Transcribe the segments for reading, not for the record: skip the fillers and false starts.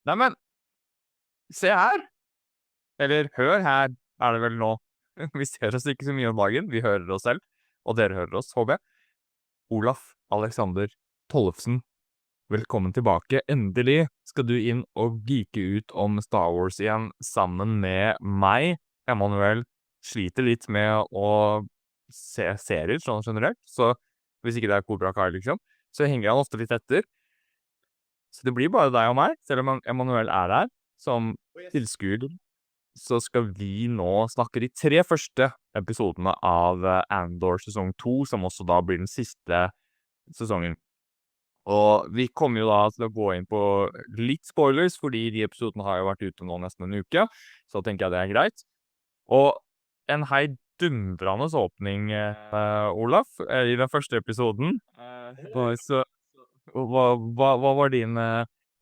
Neimen, se her! Eller hør her, er det vel nå. Vi ser oss ikke så mye om dagen, vi hører oss selv, og dere hører oss, håper jeg. Olaf Alexander Tollefsen, velkommen tilbake. Endelig skal du inn og geeke ut om Star Wars igjen sammen med meg. Emanuel sliter litt med å se serier sånn generelt, så hvis ikke det er Cobra Kai liksom, så henger han ofte litt etter. Så det blir bare deg og meg, selv om Emanuel er her som tilskuer. Så skal vi nå snakke de 3 første episodene av Andor sesong 2, som også da blir den siste sesongen. Og vi kommer jo da til å gå inn på litt spoilers, fordi de episodene har jo vært ute nå nesten en uke, så tenker jeg det er greit. Og en heidundrende åpning, Olaf, i den første episoden. Og så hva var din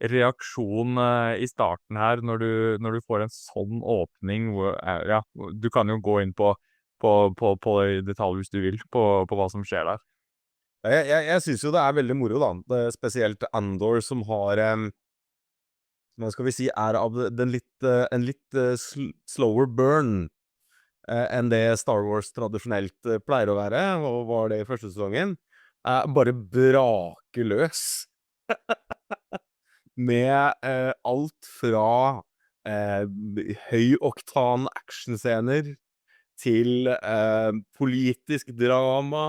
reaksjon i starten her når du får en sånn åpning hvor ja, du kan jo gå inn på i detalj hvis du vil på hva som skjer der. Jeg synes jo det er veldig moro da, spesielt Andor som har, hva skal vi si, er av en litt slower burn enn det Star Wars tradisjonelt pleier å være, og var det i første sesongen. Bare braker løs med alt fra høyoktan actionscener til politisk drama,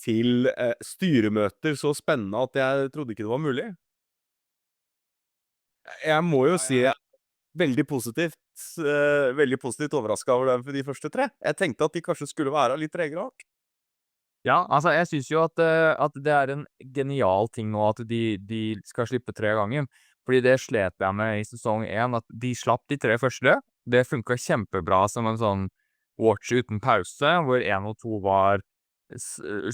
til styremøter så spennende at jeg trodde ikke det var mulig. Jeg må jo si veldig positivt, veldig positivt overrasket over dem for de første 3. Jeg tenkte at de kanskje skulle være litt tregere hardt. Ja, altså jeg synes jo at det er en genial ting nå at de skal slippe 3 ganger, fordi det slet jeg med i sesong 1, at de slapp de 3 første. Det funket kjempebra som en sånn watch uten pause, hvor 1 og 2 var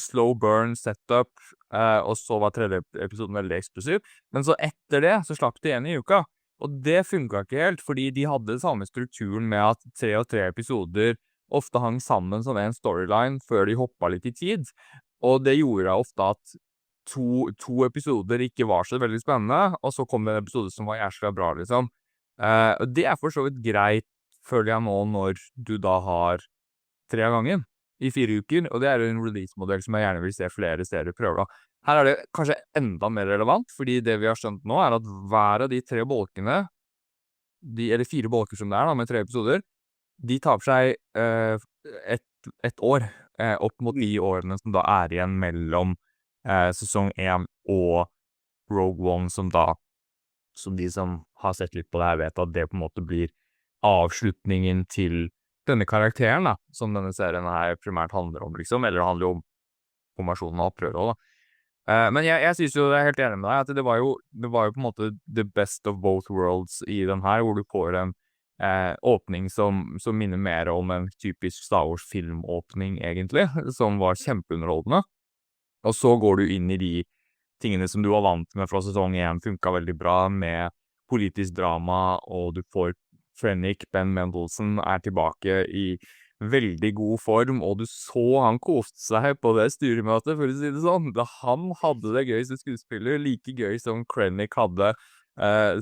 slow burn setup, og så var 3. episoden veldig eksplosiv. Men så etter det, så slapp de 1 i uka. Og det funket ikke helt, fordi de hadde samme strukturen med at 3 og 3 episoder ofte hang sammen som en storyline før de hoppet litt i tid. Og det gjorde ofte at to episoder ikke var så veldig spennende, og så kom det en episode som var jævlig bra, liksom. Og det er for så vidt greit, føler jeg nå, når du da har 3 ganger i 4 uker, og det er jo en release-modell som jeg gjerne vil se flere serier prøve da. Her er det kanskje enda mer relevant, fordi det vi har skjønt nå er at hver av de 3 bolkene, eller 4 bolker som det er da, med 3 episoder, de tar for seg et år, opp mot de årene som da er igjen mellom sesong 1 og Rogue One, som de som har sett litt på det her vet at det på en måte blir avslutningen til denne karakteren da, som denne serien her primært handler om, liksom, eller det handler jo om formasjonen av opprøret også, da. Men jeg synes jo, jeg er helt enig med deg, at det var jo på en måte the best of both worlds i den her, hvor du får en åpning som minner mer om en typisk Star Wars-filmåpning, egentlig, som var kjempeunderholdende. Og så går du inn i de tingene som du var vant med fra sesong 1, funket veldig bra med politisk drama, og du får Frennick, Ben Mendelsohn, er tilbake i veldig god form, og du så han koste seg på det styremøtet, for å si det sånn. Da han hadde det gøy som skuespiller, like gøy som Krennic hadde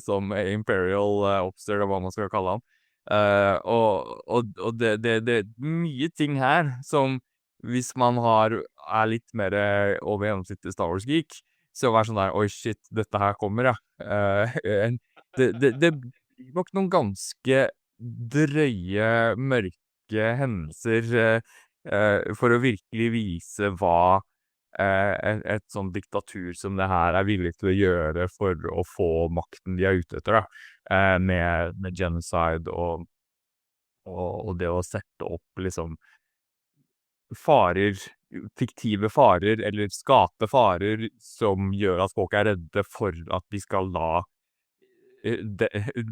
som Imperial Officer, eller hva man skal kalle han. Og det er mye ting her som, hvis man er litt mer over gjennomsnittet Star Wars-geek, så var sånn der, oi shit, dette her kommer, ja. Det blir nok noen ganske drøye, mørke hendelser, for å virkelig vise hva et sånn diktatur som det her er villig til å gjøre for å få makten de er ute etter, da. Med genocide og det å sette opp liksom farer, fiktive farer, eller skape farer som gjør at folk er redde for at de skal la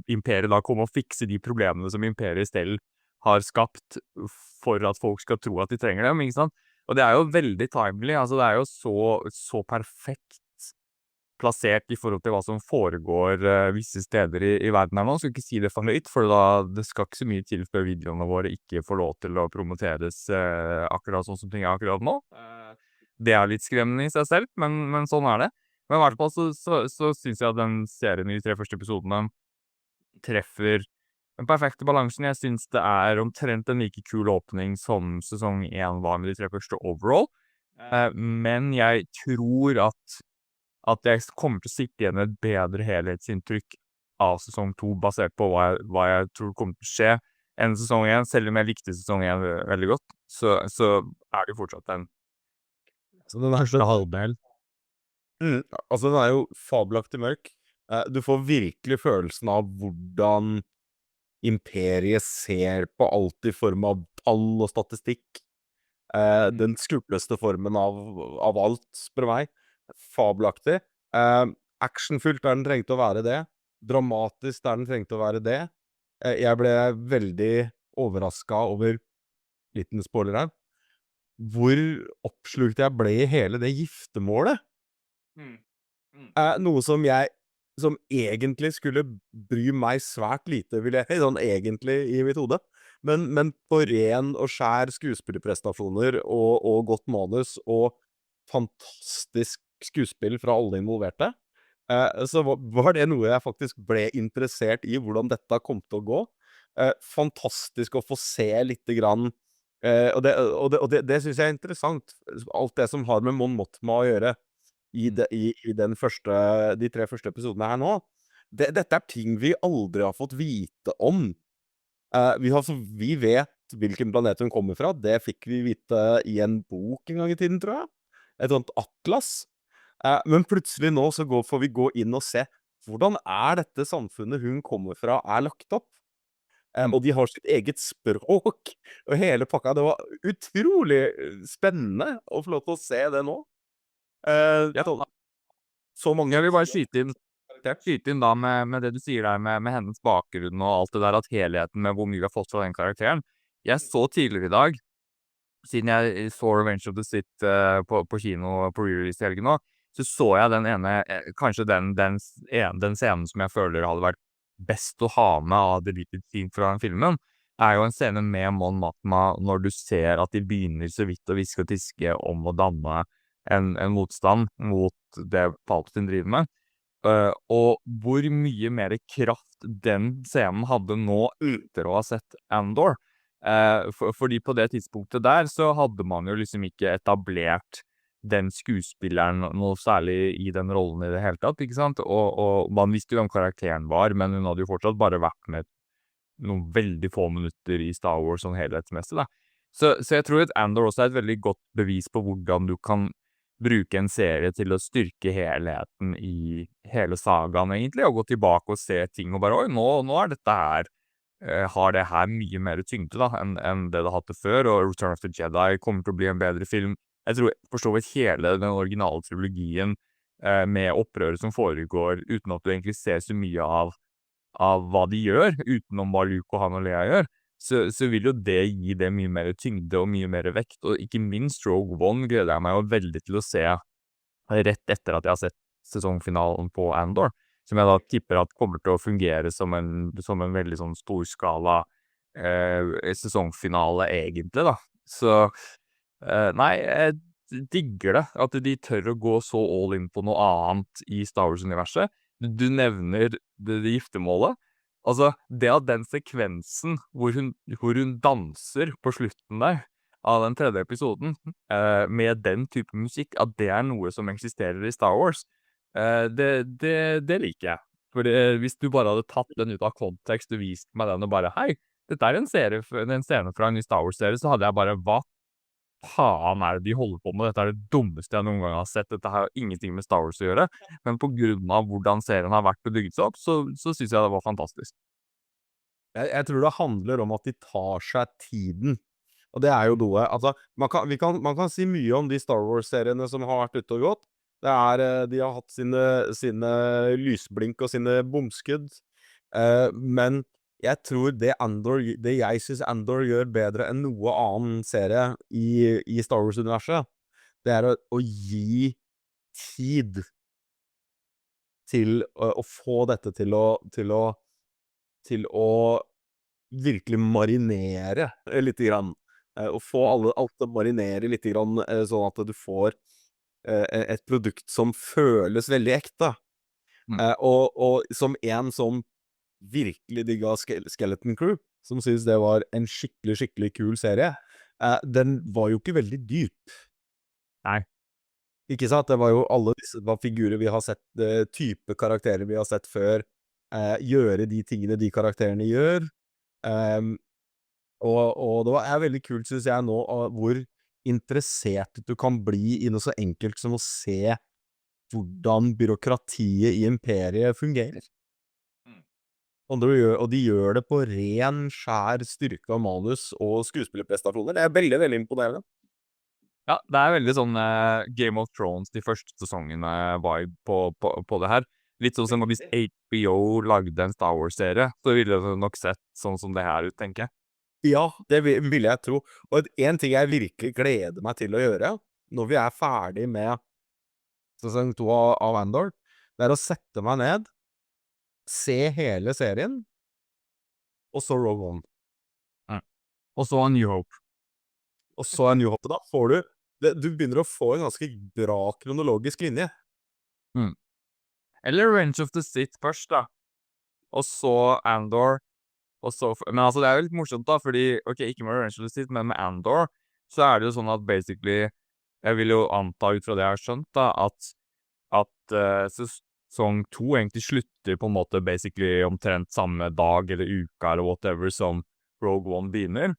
imperiet da komme og fikse de problemene som imperiet selv har skapt for at folk skal tro at de trenger dem, ikke sant? Og det er jo veldig timely, altså det er jo så perfekt plassert i forhold til hva som foregår visse steder i verden her nå. Jeg skal ikke si det for høyt, for det skal ikke så mye til før videoene våre ikke får lov til å promoteres akkurat sånn som ting er akkurat nå. Det er litt skremmende i seg selv, men sånn er det. Men i hvert fall så synes jeg at den serien i de 3 første episodene treffer den perfekte balansen. Jeg synes det er omtrent en like kul åpning som sesong 1 var med de 3 første overall. Men jeg tror at jeg kommer til å sitte igjen med et bedre helhetsinntrykk av sesong 2, basert på hva jeg tror kommer til å skje enn sesong 1. Selv om jeg likte sesong 1 veldig godt, så er det jo fortsatt en Så den er så halvdel. Altså, den er jo fabelaktig mørk. Du får virkelig følelsen av hvordan imperiet ser på alt i form av tall og statistikk. Den skumleste formen av alt, spør du meg. Fabelaktig. Actionfylt der den trengte å være det. Dramatisk der den trengte å være det. Jeg ble veldig overrasket over, liten spoiler her, hvor oppslukt jeg ble i hele det giftemålet. Noe som egentlig skulle bry meg svært lite, vil jeg sånn egentlig i mitt hode. Men på ren og skjær skuespillerprestasjoner og godt manus og fantastisk skuespill fra alle involverte, så var det noe jeg faktisk ble interessert i, hvordan dette kom til å gå. Fantastisk å få se lite grann, og det synes jeg er interessant. Alt det som har med Mon Mothma å gjøre i de 3 første episodene her nå. Dette er ting vi aldri har fått vite om. Vi vet hvilken planet hun kommer fra. Det fikk vi vite i en bok en gang i tiden, tror jeg. Et sånt atlas. Men plutselig nå så får vi gå inn og se hvordan er dette samfunnet hun kommer fra er lagt opp. Og de har sitt eget språk og hele pakka. Det var utrolig spennende å få lov til å se det nå. Ja, Så mange jeg vil bare skyte inn da med det du sier der med hennes bakgrunn og alt det der, at helheten med hvor mye vi har fått fra den karakteren. Jeg så tidligere i dag, siden jeg så Revenge of the Sith på kino på re-release i helgen nå, så jeg den ene, kanskje den scenen som jeg føler hadde vært best å ha med av deleted scene fra den filmen, er jo en scene med Mon Mothma når du ser at de begynner så vidt å hviske og tiske om å danne en motstand mot det Palpatine driver med. Og hvor mye mer kraft den scenen hadde nå etter å ha sett Andor. Fordi på det tidspunktet der så hadde man jo liksom ikke etablert den skuespilleren noe særlig i den rollen i det hele tatt, ikke sant? Og man visste jo hvem karakteren var, men hun hadde jo fortsatt bare vært med noen veldig få minutter i Star Wars sånn helhetsmessig, da. Så jeg tror at Andor også er et veldig godt bevis på hvordan du kan bruke en serie til å styrke helheten i hele sagaen, egentlig, og gå tilbake og se ting og bare, oi, nå er dette her, har det her mye mer tyngde da, enn det det hadde før, og Return of the Jedi kommer til å bli en bedre film. Jeg tror for så vidt hele den originale trilogien, med opprøret som foregår, uten at du egentlig ser så mye av hva de gjør, utenom hva Luke og Han og Leia gjør, så vil jo det gi det mye mer tyngde og mye mer vekt, og ikke minst Rogue One gleder jeg meg jo veldig til å se rett etter at jeg har sett sesongfinalen på Andor, som jeg da tipper at kommer til å fungere som en veldig sånn storskala sesongfinale egentlig da. Så nei, jeg digger det, at de tør å gå så all in på noe annet i Star Wars-universet. Du nevner det giftermålet. Altså, det at den sekvensen hvor hun danser på slutten der, av den tredje episoden, med den type musikk, at det er noe som eksisterer i Star Wars, det liker jeg. For hvis du bare hadde tatt den ut av kontekst og vist meg den og bare, hei, dette er en scene fra en ny Star Wars-serie, så hadde jeg bare, hva faen er det de holder på med? Dette er det dummeste jeg noen gang har sett. Dette har ingenting med Star Wars å gjøre. Men på grunn av hvordan serien har vært og bygget seg opp, så synes jeg det var fantastisk. Jeg tror det handler om at de tar seg tiden. Og det er jo noe, altså, man kan si mye om de Star Wars-seriene som har vært ute og gått. De har hatt sine lysblink og sine bomskudd. Men jeg tror det jeg synes Andor gjør bedre enn noe annen serie i Star Wars-universet, det er å gi tid til å få dette til å virkelig marinere litt grann. Å få alt å marinere litt grann, sånn at du får et produkt som føles veldig ekte. Og som en som virkelig digga Skeleton Crew, som synes det var en skikkelig, skikkelig kul serie, den var jo ikke veldig dyp. Nei. Ikke sant? Det var jo alle disse var figurer vi har sett, type karakterer vi har sett før, gjøre de tingene de karakterene gjør. Ehm, og det er veldig kult, synes jeg nå, hvor interessert du kan bli i noe så enkelt som å se hvordan byråkratiet i imperiet fungerer. Og de gjør det på ren, skjær styrke av manus og skuespillerprestasjoner. Det er veldig, veldig imponerende. Ja, det er veldig sånn Game of Thrones de første sesongene vibe på det her. Litt sånn som hvis HBO lagde en Star Wars-serie, så ville det nok sett sånn som det her ut, tenker jeg. Ja, det vil jeg tro. Og en ting jeg virkelig gleder meg til å gjøre, når vi er ferdig med sesong 2 av Andor, det er å sette meg ned, se hele serien, og så Rogue One. Og så New Hope. Og så New Hope. Da får du begynner å få en ganske bra kronologisk linje. Eller Revenge of the Sith først, da. Og så Andor. Og så Men altså, det er jo litt morsomt, da, fordi ok, ikke med Revenge of the Sith, men med Andor, så er det jo sånn at basically jeg vil jo anta ut fra det jeg har skjønt, da, at sesong 2 egentlig slutter på en måte basically omtrent samme dag eller uka eller whatever som Rogue One begynner.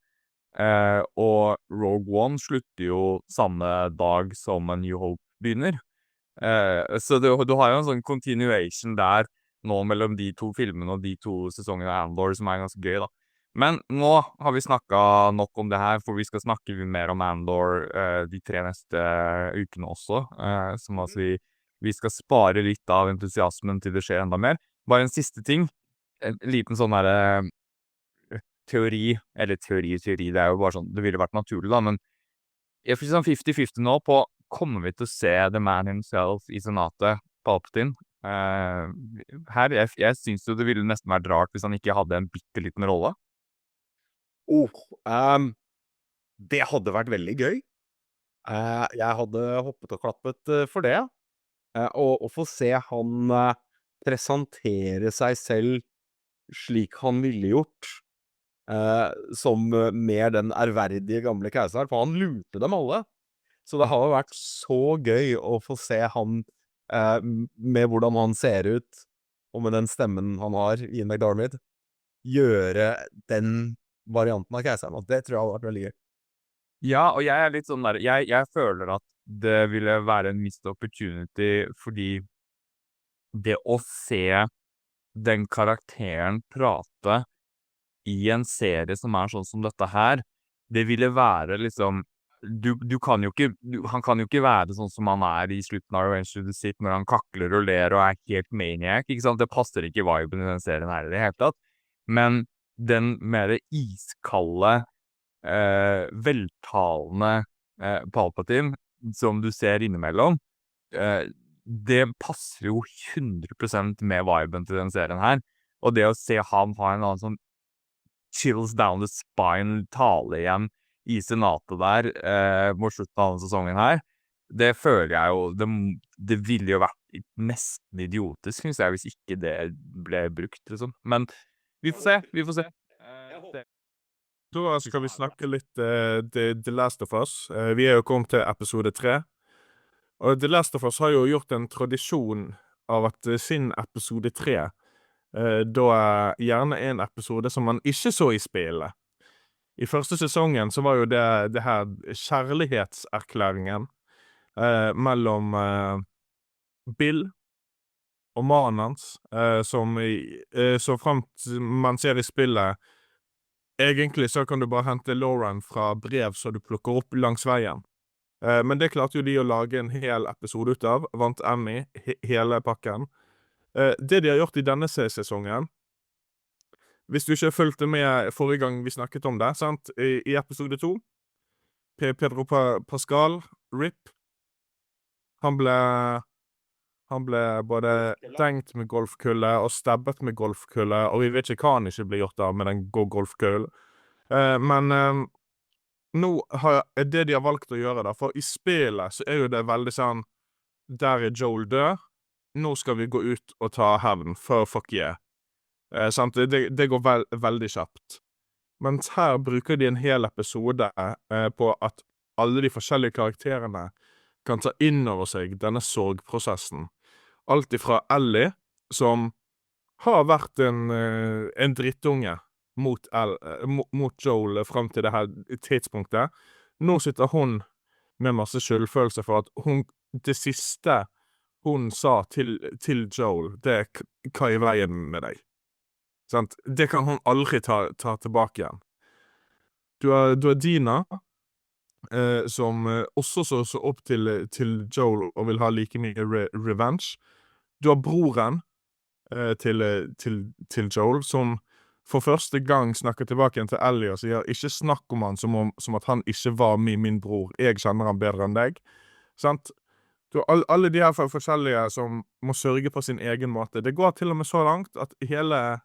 Og Rogue One slutter jo samme dag som A New Hope begynner. Så du har jo en sånn continuation der nå mellom de to filmene og de to sesongene av Andor som er ganske gøy, da. Men nå har vi snakka nok om det her, for vi skal snakke mer om Andor de 3 neste ukene også. Som altså vi skal spare litt av entusiasmen til det skjer enda mer. Bare en siste ting. En liten sånn derre teori, det er jo bare sånn, det ville vært naturlig da, men jeg får sånn 50-50 nå på, kommer vi til å se The Man himself i senatet, Palpatine? Jeg synes jo det ville nesten vært rart hvis han ikke hadde en bitteliten rolle. Det hadde vært veldig gøy. Jeg hadde hoppet og klappet for det. Og få se han presentere seg selv slik han ville gjort, som mer den ærverdige gamle keiseren, for han lurte dem alle. Så det har vært så gøy å få se han, med hvordan han ser ut, og med den stemmen han har, Ian McDiarmid, gjøre den varianten av keiseren, og det tror jeg hadde vært veldig gøy. Ja, og jeg er litt sånn der, jeg føler at det ville være en missed opportunity, fordi det å se den karakteren prate i en serie som er sånn som dette her, det ville være liksom, du kan jo ikke, han kan jo ikke være sånn som han er i slutten av Revenge of the Sith, når han kakler og ler og er helt maniac, ikke sant? Det passer ikke i viben i den serien her i det hele tatt. Men den mer iskalde, veltalende Palpatine, som du ser innimellom, det passer jo 100% med viben til den serien her. Og det å se ham ha en annen sånn chills down the spine tale igjen i senatet der, mot slutten av denne sesongen her, det føler jeg jo, det ville jo vært nesten idiotisk, synes jeg, hvis ikke det ble brukt, liksom. Men vi får se. Da skal vi snakke litt The Last of Us. Vi er jo kommet til episode 3. Og The Last of Us har jo gjort en tradisjon av at sin episode 3, da er gjerne en episode som man ikke så i spillet. I første sesongen så var jo det her kjærlighetserklæringen mellom Bill og mannen hans, som så fremt man ser i spillet. Egentlig så kan du bare hente Lauren fra brev så du plukker opp langs veien. Men det klarte jo de å lage en hel episode ut av, vant Emmy, hele pakken. Det de har gjort i denne sesongen, hvis du ikke fulgte med forrige gang vi snakket om det, sant? I episode 2, Pedro Pascal, Rip, han ble både stengt med golfkulle og stabbet med golfkulle, og vi vet ikke hva han ikke ble gjort av med den golfkullen. Men nå er det de har valgt å gjøre da, for i spillet så er jo det veldig sånn, der Joel død. Nå skal vi gå ut og ta hevn, for fuck yeah. Sant? Det går veldig kjapt. Mens her bruker de en hel episode på at alle de forskjellige karakterene kan ta inn over seg denne sorgprosessen. Alt ifra Ellie, som har vært en drittunge mot Joel frem til det her tidspunktet. Nå sitter hun med masse skyldfølelse for at det siste hun sa til Joel, det hva i veien med deg? Sant? Det kan hun aldri ta tilbake igjen. Du har Dina, som også så opp til Joel og vil ha like mye revenge. Du har broren til Joel, som for første gang snakker tilbake igjen til Ellie og sier ikke snakk om han som at han ikke var min bror. Jeg kjenner han bedre enn deg. Sant? Du har alle de her forskjellige som må sørge på sin egen måte. Det går til og med så langt at hele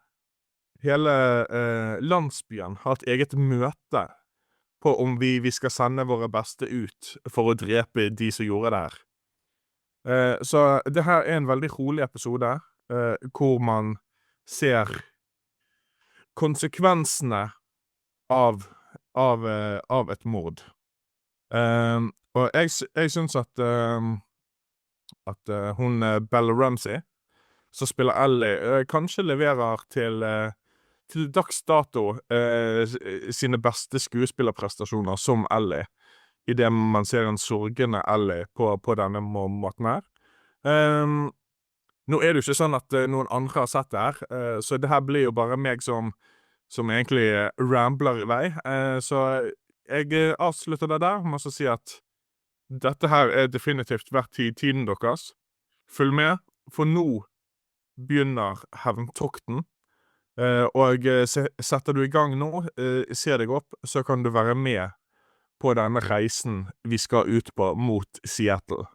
landsbyen har et eget møte på om vi skal sende våre beste ut for å drepe de som gjorde det her. Så det her en veldig rolig episode, hvor man ser konsekvensene av et mord. Og jeg synes at hun Bella Ramsey, som spiller Ellie, kanskje leverer til dags dato sine beste skuespillerprestasjoner som Ellie, i det man ser en sorgende Ellie på denne måten her. Nå er det jo ikke sånn at noen andre har sett det her, så det her blir jo bare meg som egentlig rambler i vei. Så jeg avslutter det der med å si at dette her er definitivt verdt tiden deres. Følg med, for nå begynner hevntokten. Og setter du i gang nå, ser deg opp, så kan du være med på denne reisen vi skal ut på mot Seattle.